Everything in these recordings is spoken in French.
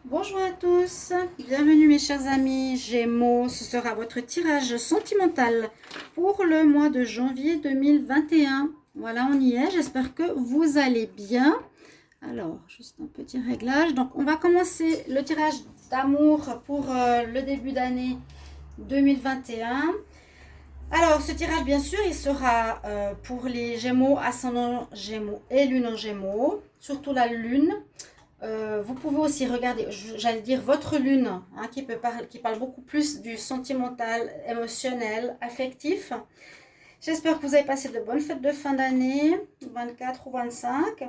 Bonjour à tous, bienvenue mes chers amis Gémeaux. Ce sera votre tirage sentimental pour le mois de janvier 2021. Voilà, on y est. J'espère que vous allez bien. Alors, juste un petit réglage. Donc, on va commencer le tirage d'amour pour le début d'année 2021. Alors, ce tirage, bien sûr, il sera pour les Gémeaux, ascendant Gémeaux et lune en Gémeaux, surtout la lune. Vous pouvez aussi regarder, j'allais dire votre lune, hein, qui parle beaucoup plus du sentimental, émotionnel, affectif. J'espère que vous avez passé de bonnes fêtes de fin d'année, 24 ou 25.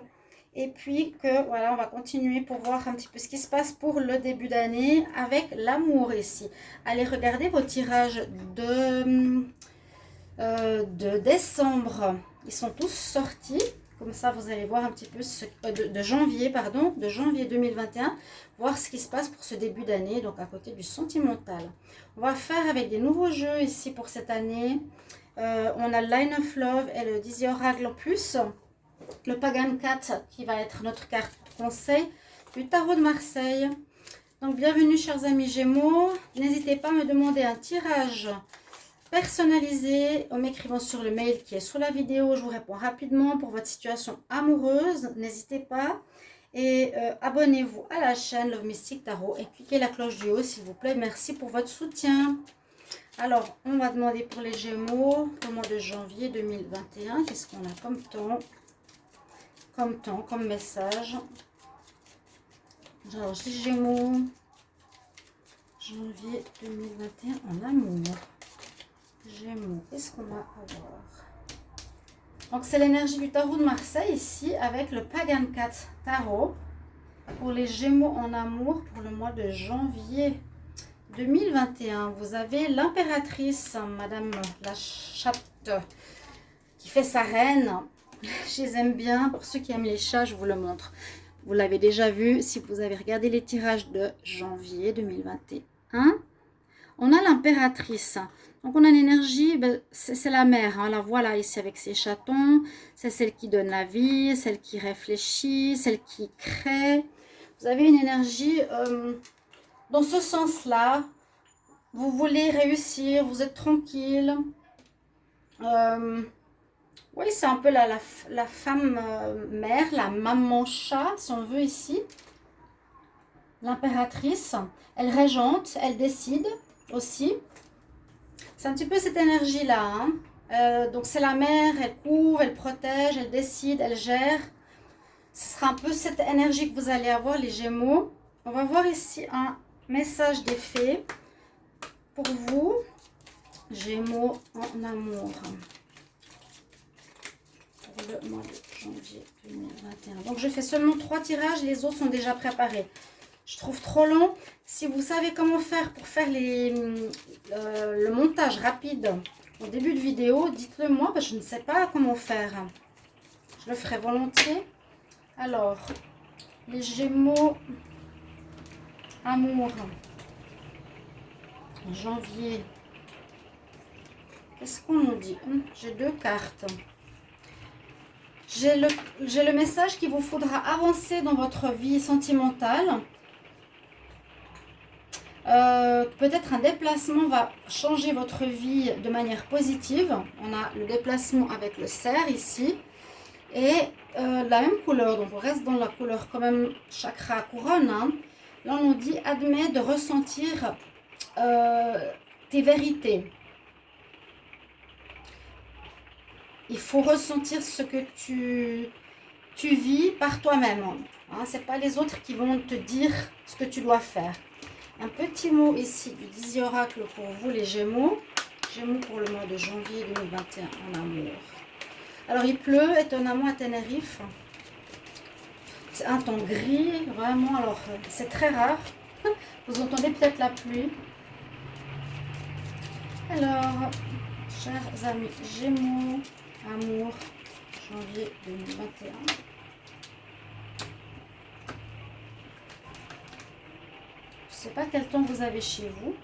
Et puis que voilà, on va continuer pour voir un petit peu ce qui se passe pour le début d'année avec l'amour ici. Allez regarder vos tirages de décembre. Ils sont tous sortis. Comme ça, vous allez voir un petit peu de janvier, pardon, de janvier 2021, voir ce qui se passe pour ce début d'année, donc à côté du sentimental. On va faire avec des nouveaux jeux ici pour cette année. On a Line of Love et le Dizzy Oracle en plus. Le Pagan Cat qui va être notre carte conseil du Tarot de Marseille. Donc bienvenue chers amis Gémeaux. N'hésitez pas à me demander un tirage personnalisé en m'écrivant sur le mail qui est sous la vidéo. Je vous réponds rapidement pour votre situation amoureuse. N'hésitez pas. Et abonnez-vous à la chaîne Love Mystic Tarot et cliquez la cloche du haut s'il vous plaît. Merci pour votre soutien. Alors, on va demander pour les Gémeaux, au mois de janvier 2021, qu'est-ce qu'on a comme message. Alors, les Gémeaux, janvier 2021 en amour. Gémeaux, qu'est-ce qu'on va avoir? Donc, c'est l'énergie du Tarot de Marseille ici avec le Pagan Cat Tarot pour les Gémeaux en amour pour le mois de janvier 2021. Vous avez l'impératrice, Madame la chatte, qui fait sa reine. Je les aime bien. Pour ceux qui aiment les chats, je vous le montre. Vous l'avez déjà vu si vous avez regardé les tirages de janvier 2021. On a l'impératrice. Donc, on a l'énergie, ben, c'est la mère. Hein, la voilà ici avec ses chatons. C'est celle qui donne la vie, celle qui réfléchit, celle qui crée. Vous avez une énergie dans ce sens-là. Vous voulez réussir, vous êtes tranquille. Oui, c'est un peu la femme mère, la maman chat, si on veut ici. L'impératrice, elle régente, elle décide aussi. C'est un petit peu cette énergie-là. Hein. Donc c'est la mère, elle couvre, elle protège, elle décide, elle gère. Ce sera un peu cette énergie que vous allez avoir, les Gémeaux. On va voir ici un message des fées pour vous, Gémeaux en amour. Pour le mois de janvier 2021. Donc je fais seulement 3 tirages, les autres sont déjà préparés. Je trouve trop long. Si vous savez comment faire pour faire le montage rapide au début de vidéo, dites-le moi, parce que je ne sais pas comment faire. Je le ferai volontiers. Alors, les Gémeaux, amour, janvier. Qu'est-ce qu'on nous dit? J'ai 2 cartes. J'ai le message qu'il vous faudra avancer dans votre vie sentimentale. Peut-être un déplacement va changer votre vie de manière positive. On a le déplacement avec le cerf ici. Et la même couleur, donc on reste dans la couleur quand même chakra couronne. Hein. Là on nous dit admets de ressentir tes vérités. Il faut ressentir ce que tu vis par toi-même. Hein. Ce n'est pas les autres qui vont te dire ce que tu dois faire. Un petit mot ici du Dizzy Oracle pour vous les Gémeaux. Gémeaux pour le mois de janvier 2021 en amour. Alors il pleut étonnamment à Tenerife. C'est un temps gris, vraiment. Alors c'est très rare. Vous entendez peut-être la pluie. Alors, chers amis Gémeaux, amour, janvier 2021. Je ne sais pas quel temps vous avez chez vous.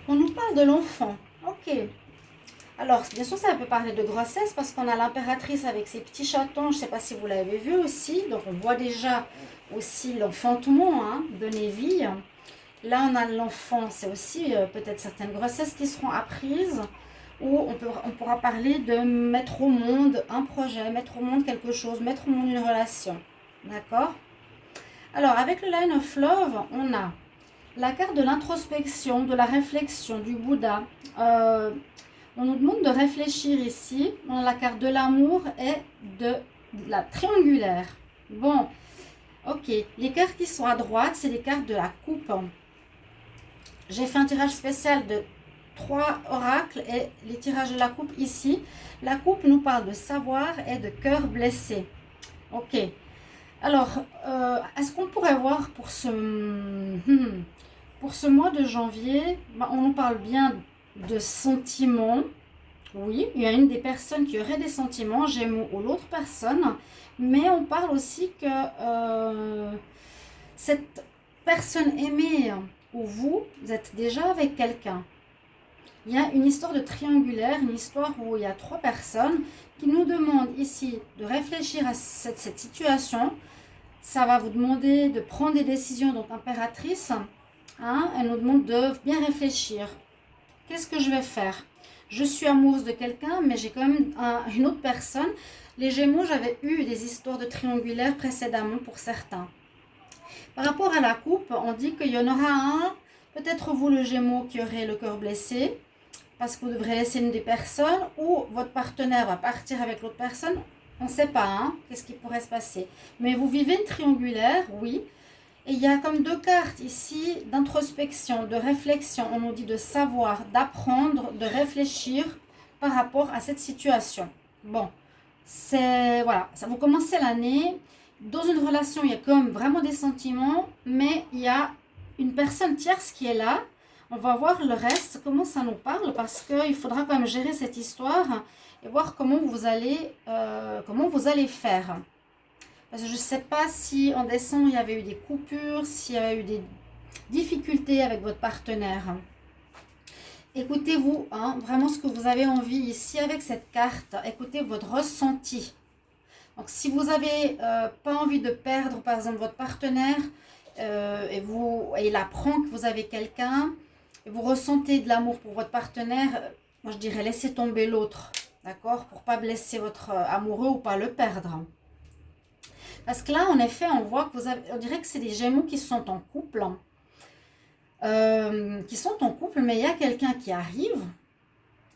On nous parle de l'enfant. Ok. Alors, bien sûr, ça peut parler de grossesse parce qu'on a l'impératrice avec ses petits chatons. Je ne sais pas si vous l'avez vu aussi. Donc, on voit déjà aussi l'enfantement hein, de Neville. Là, on a l'enfant. C'est aussi peut-être certaines grossesses qui seront apprises. Ou on pourra parler de mettre au monde un projet, mettre au monde quelque chose, mettre au monde une relation. D'accord? Alors, avec le Line of Love, on a la carte de l'introspection, de la réflexion, du Bouddha. On nous demande de réfléchir ici. On a la carte de l'amour et de la triangulaire. Bon, ok. Les cartes qui sont à droite, c'est les cartes de la coupe. J'ai fait un tirage spécial de 3 oracles et les tirages de la coupe ici. La coupe nous parle de savoir et de cœur blessé. Ok. Alors, est-ce qu'on pourrait voir pour ce mois de janvier, on nous parle bien de sentiments. Oui, il y a une des personnes qui aurait des sentiments, Gémeaux ou l'autre personne. Mais on parle aussi que cette personne aimée ou vous êtes déjà avec quelqu'un. Il y a une histoire de triangulaire, une histoire où il y a 3 personnes qui nous demandent ici de réfléchir à cette situation. Ça va vous demander de prendre des décisions, donc impératrice. Hein, elle nous demande de bien réfléchir. Qu'est-ce que je vais faire? Je suis amoureuse de quelqu'un, mais j'ai quand même une autre personne. Les Gémeaux, j'avais eu des histoires de triangulaire précédemment pour certains. Par rapport à la coupe, on dit qu'il y en aura un, peut-être vous le Gémeaux qui aurait le cœur blessé, parce que vous devrez laisser une des personnes, ou votre partenaire va partir avec l'autre personne. On ne sait pas, hein, qu'est-ce qui pourrait se passer. Mais vous vivez une triangulaire, oui. Et il y a comme 2 cartes ici d'introspection, de réflexion. On nous dit de savoir, d'apprendre, de réfléchir par rapport à cette situation. Bon, c'est voilà, ça vous commencez l'année. Dans une relation, il y a comme vraiment des sentiments, mais il y a une personne tierce qui est là. On va voir le reste, comment ça nous parle, parce qu'il faudra quand même gérer cette histoire et voir comment vous allez faire. Parce que je ne sais pas si en décembre, il y avait eu des coupures, s'il y avait eu des difficultés avec votre partenaire. Écoutez-vous, hein, vraiment ce que vous avez envie ici avec cette carte. Écoutez votre ressenti. Donc, si vous n'avez pas envie de perdre, par exemple, votre partenaire, et il apprend que vous avez quelqu'un, et vous ressentez de l'amour pour votre partenaire, moi je dirais laissez tomber l'autre, d'accord? Pour ne pas blesser votre amoureux ou pas le perdre. Parce que là, en effet, on voit que on dirait que c'est des Gémeaux qui sont en couple. Mais il y a quelqu'un qui arrive.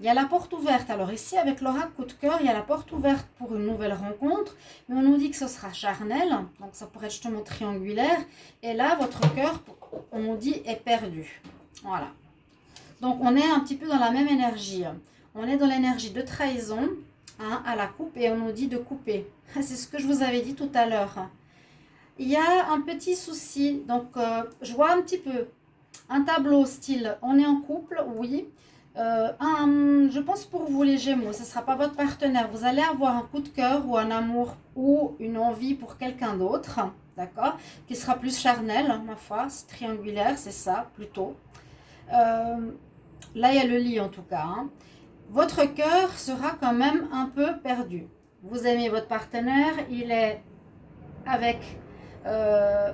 Il y a la porte ouverte. Alors ici, avec l'oracle coup de cœur, il y a la porte ouverte pour une nouvelle rencontre. Mais on nous dit que ce sera charnel. Donc ça pourrait être justement triangulaire. Et là, votre cœur, on nous dit, est perdu. Voilà. Donc on est un petit peu dans la même énergie. On est dans l'énergie de trahison. Hein, à la coupe et on nous dit de couper. C'est ce que je vous avais dit tout à l'heure. Il y a un petit souci. Donc, je vois un petit peu un tableau style on est en couple, oui. Je pense pour vous les Gémeaux, ce ne sera pas votre partenaire. Vous allez avoir un coup de cœur ou un amour ou une envie pour quelqu'un d'autre. D'accord? Qui sera plus charnel, ma foi. C'est triangulaire, c'est ça, plutôt. Là, il y a le lit en tout cas. Hein. Votre cœur sera quand même un peu perdu. Vous aimez votre partenaire, il est avec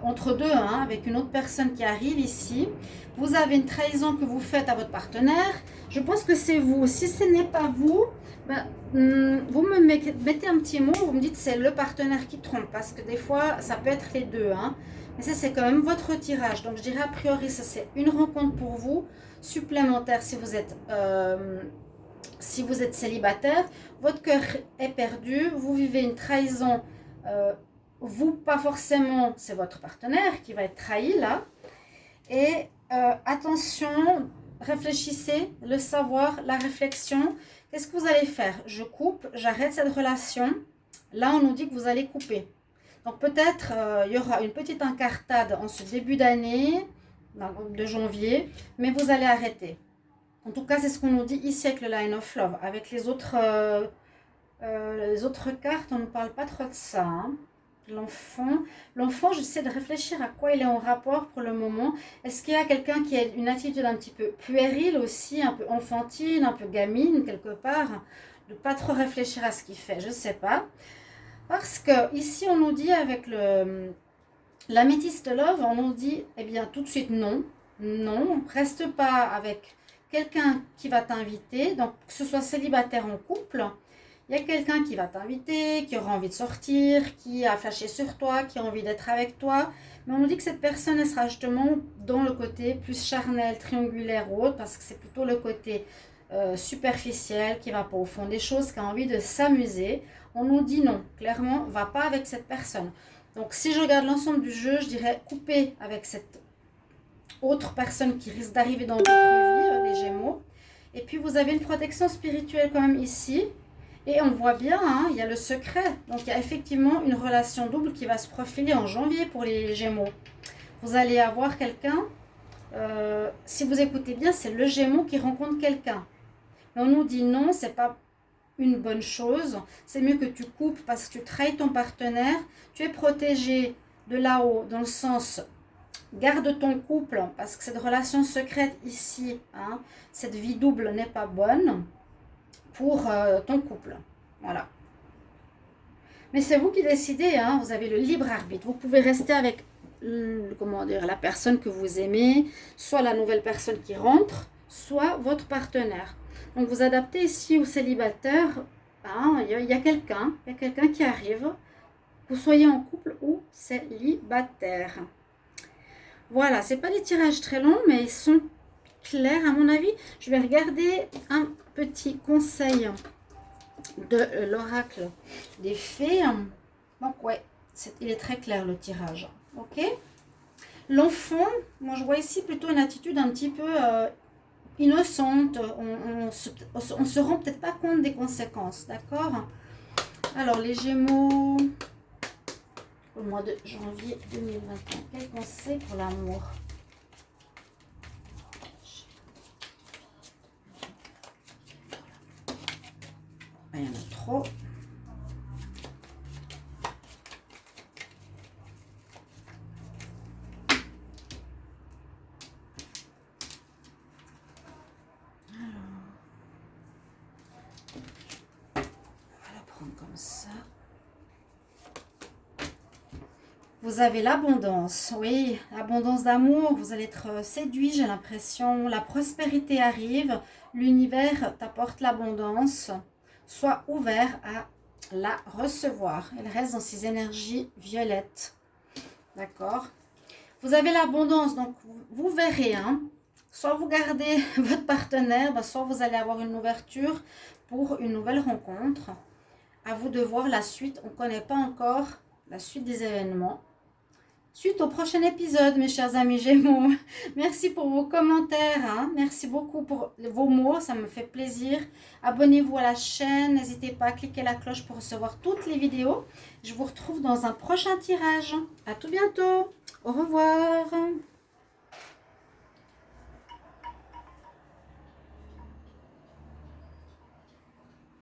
entre deux, hein, avec une autre personne qui arrive ici. Vous avez une trahison que vous faites à votre partenaire. Je pense que c'est vous. Si ce n'est pas vous, vous me mettez un petit mot, vous me dites c'est le partenaire qui trompe. Parce que des fois, ça peut être les deux. Hein. Mais ça, c'est quand même votre tirage. Donc, je dirais a priori, ça c'est une rencontre pour vous, supplémentaire si vous êtes célibataire. Votre cœur est perdu, vous vivez une trahison. Vous, pas forcément, c'est votre partenaire qui va être trahi là. Et attention, réfléchissez, le savoir, la réflexion. Qu'est-ce que vous allez faire? Je coupe, j'arrête cette relation. Là, on nous dit que vous allez couper. Donc peut-être il y aura une petite incartade en ce début d'année, de janvier, mais vous allez arrêter. En tout cas, c'est ce qu'on nous dit ici avec le Line of Love. Avec les autres cartes, on ne parle pas trop de ça. Hein. L'enfant, j'essaie de réfléchir à quoi il est en rapport pour le moment. Est-ce qu'il y a quelqu'un qui a une attitude un petit peu puérile aussi, un peu enfantine, un peu gamine quelque part, de pas trop réfléchir à ce qu'il fait, je ne sais pas. Parce que ici on nous dit avec l'améthyste love, on nous dit eh bien tout de suite non, non, reste pas avec quelqu'un qui va t'inviter, donc que ce soit célibataire en couple. Il y a quelqu'un qui va t'inviter, qui aura envie de sortir, qui a flashé sur toi, qui a envie d'être avec toi. Mais on nous dit que cette personne, elle sera justement dans le côté plus charnel, triangulaire ou autre, parce que c'est plutôt le côté superficiel, qui va pas au fond des choses, qui a envie de s'amuser. On nous dit non, clairement, va pas avec cette personne. Donc si je regarde l'ensemble du jeu, je dirais couper avec cette autre personne qui risque d'arriver dans votre vie, les Gémeaux. Et puis vous avez une protection spirituelle quand même ici. Et on voit bien, hein, il y a le secret. Donc, il y a effectivement une relation double qui va se profiler en janvier pour les Gémeaux. Vous allez avoir quelqu'un, si vous écoutez bien, c'est le Gémeaux qui rencontre quelqu'un. Mais on nous dit non, c'est pas une bonne chose. C'est mieux que tu coupes parce que tu trahis ton partenaire. Tu es protégé de là-haut dans le sens garde ton couple parce que cette relation secrète ici, hein, cette vie double n'est pas bonne pour ton couple. Voilà. Mais c'est vous qui décidez, hein, vous avez le libre arbitre. Vous pouvez rester avec comment dire, la personne que vous aimez, soit la nouvelle personne qui rentre, soit votre partenaire. Donc vous adaptez ici au célibataire, hein, il y a quelqu'un qui arrive, que vous soyez en couple ou célibataire. Voilà, c'est pas des tirages très longs, mais ils sont clairs à mon avis. Je vais regarder un petit conseil de l'oracle des fées. Donc ouais, il est très clair le tirage. Ok. L'enfant, moi je vois ici plutôt une attitude un petit peu innocente. On se rend peut-être pas compte des conséquences, d'accord? Alors les Gémeaux, au mois de janvier 2021, quel conseil pour l'amour? Il y en a trop. Comme ça. Vous avez l'abondance, oui, l'abondance d'amour, vous allez être séduit, j'ai l'impression, la prospérité arrive, l'univers t'apporte l'abondance, sois ouvert à la recevoir. Elle reste dans ses énergies violettes, d'accord? Vous avez l'abondance, donc vous verrez, hein, soit vous gardez votre partenaire, soit vous allez avoir une ouverture pour une nouvelle rencontre. À vous de voir la suite. On ne connaît pas encore la suite des événements. Suite au prochain épisode, mes chers amis Gémeaux. Merci pour vos commentaires. Hein. Merci beaucoup pour vos mots. Ça me fait plaisir. Abonnez-vous à la chaîne. N'hésitez pas à cliquer la cloche pour recevoir toutes les vidéos. Je vous retrouve dans un prochain tirage. À tout bientôt. Au revoir.